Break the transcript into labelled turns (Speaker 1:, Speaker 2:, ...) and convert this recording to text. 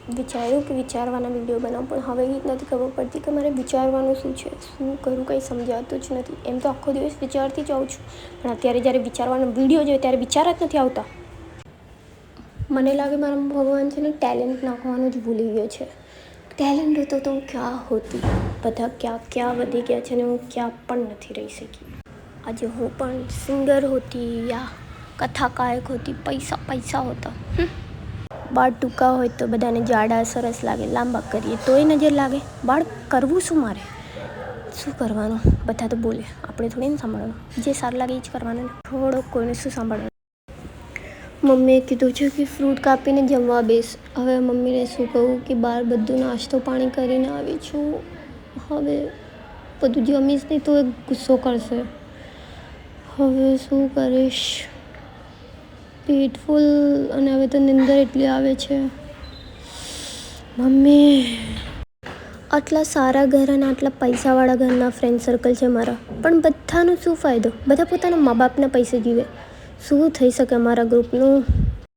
Speaker 1: વિચાર્યું કે વિચારવાના વિડીયો બનાવું, પણ હવે એ જ નથી ખબર પડતી કે મારે વિચારવાનું શું છે, શું કરું, કંઈ સમજાતું જ નથી. એમ તો આખો દિવસ વિચારતી જાઉં છું, પણ અત્યારે જ્યારે વિચારવાનો વિડીયો જોઈએ ત્યારે વિચાર જ નથી આવતા. મને લાગે મારા ભગવાન છે ને ટેલેન્ટ નાખવાનું જ ભૂલી ગયો છે. ટેલેન્ટ હતો તો હું ક્યાં હોતી. બધા ક્યાં વધી ગયા છે ને હું ક્યાં પણ નથી રહી શકી. આજે હું પણ સિંગર હોતી યા કથાકાયક હોતી, પૈસા હોતા. બાળ ટૂંકા હોય તો બધાને જાડા સરસ લાગે, લાંબા કરીએ તોય નજર લાગે. બાળ કરવું શું મારે? શું કરવાનું? બધા તો બોલે, આપણે થોડી ને સાંભળવાનું. જે સારું લાગે એ જ કરવાનું ને, થોડો કોઈને શું સાંભળવાનું. મમ્મીએ કીધું છે કે ફ્રૂટ કાપીને જમવા બેસ. હવે મમ્મીને શું કહું કે બહાર બધું નાસ્તો પાણી કરીને આવી છું. હવે બધું જમીશ નહીં તો એ ગુસ્સો કરશે. હવે શું કરીશ? પેટ ફૂલ અને હવે તો નીંદર એટલી આવે છે. મમ્મી, આટલા સારા ઘર અને આટલા પૈસાવાળા ઘરના ફ્રેન્ડ સર્કલ છે મારા, પણ બધાનો શું ફાયદો? બધા પોતાના મા બાપના પૈસે જીવે. શું થઈ શકે મારા ગ્રુપનું?